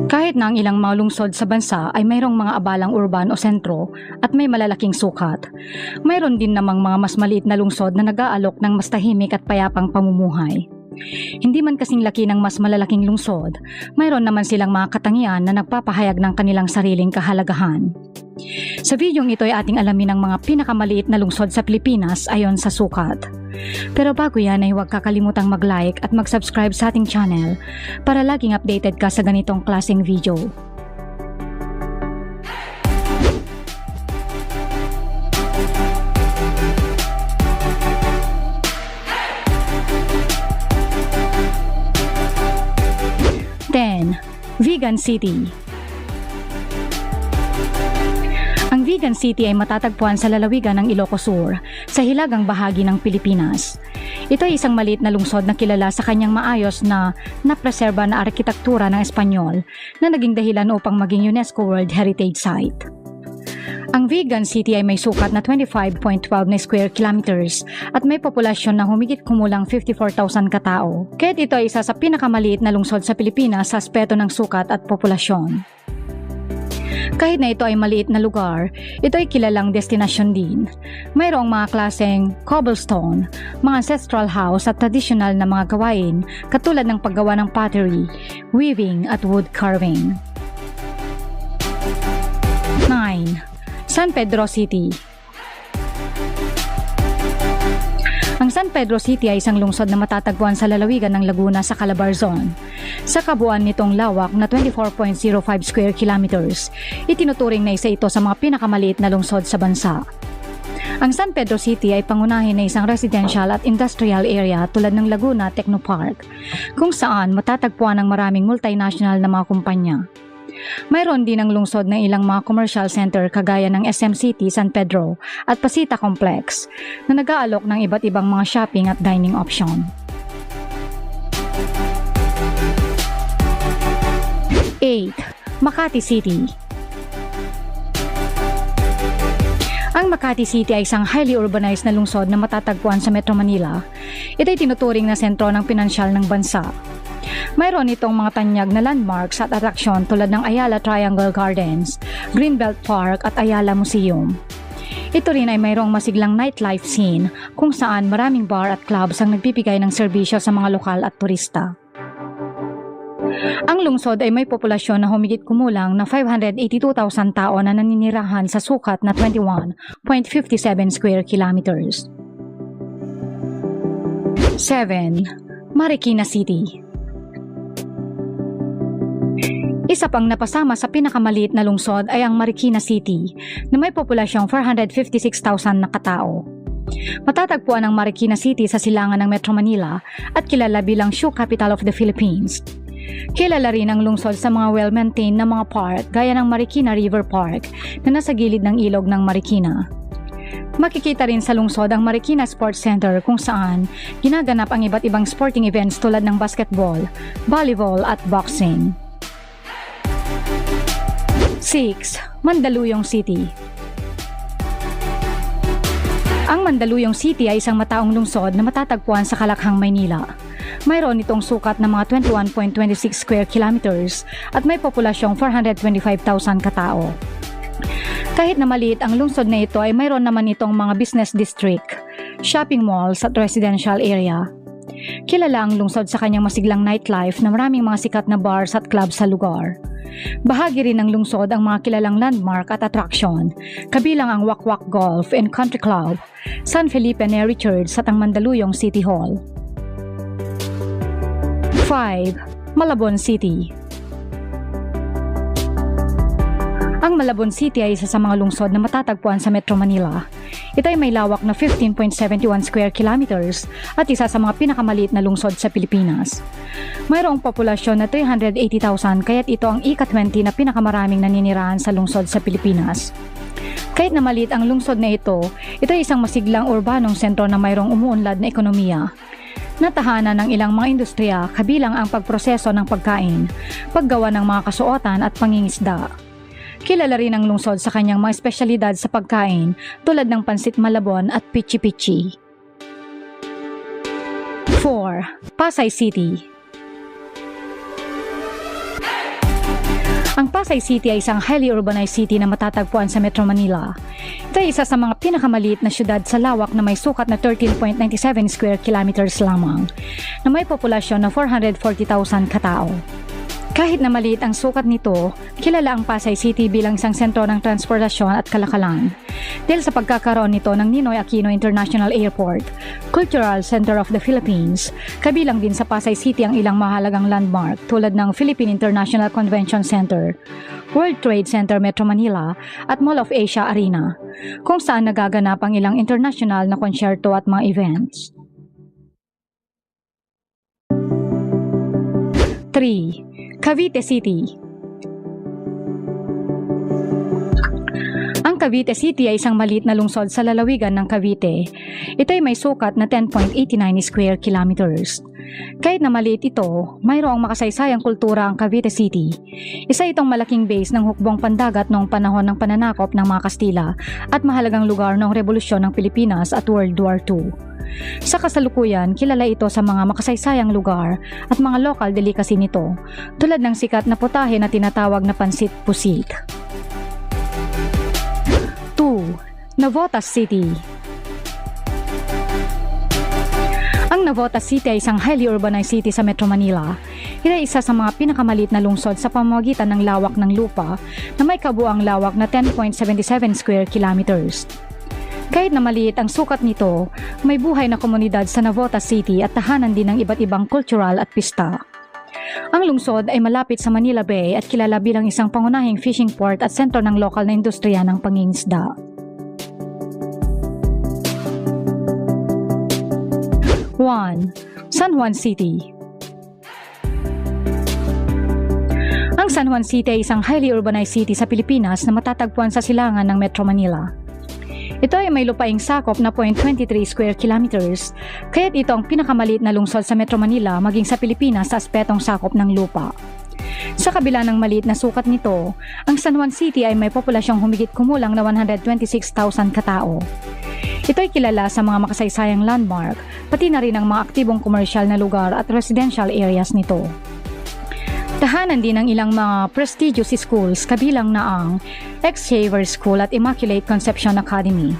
Kahit na ang ilang mga lungsod sa bansa ay mayroong mga abalang urban o sentro at may malalaking sukat, mayroon din namang mga mas maliit na lungsod na nag-aalok ng mas tahimik at payapang pamumuhay. Hindi man kasing laki ng mas malalaking lungsod, mayroon naman silang mga katangian na nagpapahayag ng kanilang sariling kahalagahan. Sa videong ito ay ating alamin ang mga pinakamaliit na lungsod sa Pilipinas ayon sa sukat. Pero bago yan ay huwag kakalimutang mag-like at mag-subscribe sa ating channel para laging updated ka sa ganitong klaseng video. Vigan City. Ang Vigan City ay matatagpuan sa lalawigan ng Ilocos Sur, sa hilagang bahagi ng Pilipinas. Ito ay isang maliit na lungsod na kilala sa kanyang maayos na napreserba na arkitektura ng Espanyol na naging dahilan upang maging UNESCO World Heritage Site. Ang Vigan City ay may sukat na 25.12 na square kilometers at may populasyon na humigit kumulang 54,000 katao. Kaya't ito ay isa sa pinakamaliit na lungsod sa Pilipinas sa aspeto ng sukat at populasyon. Kahit na ito ay maliit na lugar, ito ay kilalang destinasyon din. Mayroong mga klaseng cobblestone, mga ancestral house at traditional na mga gawain katulad ng paggawa ng pottery, weaving at wood carving. 9. San Pedro City. Ang San Pedro City ay isang lungsod na matatagpuan sa lalawigan ng Laguna sa Calabar Zone. Sa kabuuan nitong lawak na 24.05 square kilometers, itinuturing na isa ito sa mga pinakamaliit na lungsod sa bansa. Ang San Pedro City ay pangunahin na isang residential at industrial area tulad ng Laguna Technopark, kung saan matatagpuan ang maraming multinational na mga kumpanya. Mayroon din ang lungsod ng ilang mga commercial center kagaya ng SM City San Pedro at Pasita Complex na nag-aalok ng iba't ibang mga shopping at dining option. 8. Makati City. Ang Makati City ay isang highly urbanized na lungsod na matatagpuan sa Metro Manila. Ito ay tinuturing na sentro ng pinansyal ng bansa. Mayroon itong mga tanyag na landmarks at atraksyon tulad ng Ayala Triangle Gardens, Greenbelt Park at Ayala Museum. Ito rin ay mayroong masiglang nightlife scene kung saan maraming bar at clubs ang nagbibigay ng serbisyo sa mga lokal at turista. Ang lungsod ay may populasyon na humigit kumulang na 582,000 tao na naninirahan sa sukat na 21.57 square kilometers. 7. Marikina City. Isa pang napasama sa pinakamaliit na lungsod ay ang Marikina City na may populasyong 456,000 na katao. Matatagpuan ang Marikina City sa silangan ng Metro Manila at kilala bilang shoe capital of the Philippines. Kilala rin ang lungsod sa mga well-maintained na mga park gaya ng Marikina River Park na nasa gilid ng ilog ng Marikina. Makikita rin sa lungsod ang Marikina Sports Center kung saan ginaganap ang iba't ibang sporting events tulad ng basketball, volleyball at boxing. 6. Mandaluyong City. Ang Mandaluyong City ay isang mataong lungsod na matatagpuan sa Kalakhang, Maynila. Mayroon itong sukat na mga 21.26 square kilometers at may populasyong 425,000 katao. Kahit na maliit ang lungsod na ito ay mayroon naman itong mga business district, shopping malls at residential area. Kilala ang lungsod sa kanyang masiglang nightlife na maraming mga sikat na bars at clubs sa lugar. Bahagi rin ng lungsod ang mga kilalang landmark at attraction, kabilang ang Wakwak Golf and Country Club, San Felipe Neri Church at ang Mandaluyong City Hall. 5. Malabon City. Ang Malabon City ay isa sa mga lungsod na matatagpuan sa Metro Manila. Ito ay may lawak na 15.71 square kilometers at isa sa mga pinakamaliit na lungsod sa Pilipinas. Mayroong populasyon na 380,000 kaya't ito ang ika-20 na pinakamaraming naninirahan sa lungsod sa Pilipinas. Kahit na maliit ang lungsod na ito ay isang masiglang urbanong sentro na mayroong umuunlad na ekonomiya. Natahanan ng ilang mga industriya kabilang ang pagproseso ng pagkain, paggawa ng mga kasuotan at pangingisda. Kilala rin ang lungsod sa kanyang mga espesyalidad sa pagkain tulad ng pansit Malabon at pichi-pichi. 4. Pasay City. Ang Pasay City ay isang highly urbanized city na matatagpuan sa Metro Manila. Ito ay isa sa mga pinakamaliit na syudad sa lawak na may sukat na 13.97 square kilometers lamang, na may populasyon na 440,000 katao. Kahit na maliit ang sukat nito, kilala ang Pasay City bilang isang sentro ng transportasyon at kalakalan. Dahil sa pagkakaroon nito ng Ninoy Aquino International Airport, Cultural Center of the Philippines, kabilang din sa Pasay City ang ilang mahalagang landmark tulad ng Philippine International Convention Center, World Trade Center Metro Manila at Mall of Asia Arena, kung saan nagaganap ang ilang international na konsyerto at mga events. 3. Cavite City. Ang Cavite City ay isang maliit na lungsod sa lalawigan ng Cavite. Ito ay may sukat na 10.89 square kilometers. Kahit na maliit ito, mayroong makasaysayang kultura ang Cavite City. Isa itong malaking base ng hukbong pandagat noong panahon ng pananakop ng mga Kastila at mahalagang lugar noong Revolusyon ng Pilipinas at World War II. Sa kasalukuyan, kilala ito sa mga makasaysayang lugar at mga local delicacy nito, tulad ng sikat na putahe na tinatawag na pansit pusit. 2. Navotas City. Ang Navotas City ay isang highly urbanized city sa Metro Manila. Ito ay isa sa mga pinakamaliit na lungsod sa pamamagitan ng lawak ng lupa na may kabuang lawak na 10.77 square kilometers. Kahit na maliit ang sukat nito, may buhay na komunidad sa Navotas City at tahanan din ng iba't ibang cultural at pista. Ang lungsod ay malapit sa Manila Bay at kilala bilang isang pangunahing fishing port at sentro ng lokal na industriya ng pangingisda. 1. San Juan City. Ang San Juan City ay isang highly urbanized city sa Pilipinas na matatagpuan sa silangan ng Metro Manila. Ito ay may lupaing sakop na 0.23 square kilometers, kaya't ito ang pinakamaliit na lungsod sa Metro Manila maging sa Pilipinas sa aspetong sakop ng lupa. Sa kabila ng maliit na sukat nito, ang San Juan City ay may populasyong humigit kumulang na 126,000 katao. Ito ay kilala sa mga makasaysayang landmark, pati na rin ang mga aktibong komersyal na lugar at residential areas nito. Tahanan din ng ilang mga prestigious schools kabilang na ang Xavier School at Immaculate Conception Academy.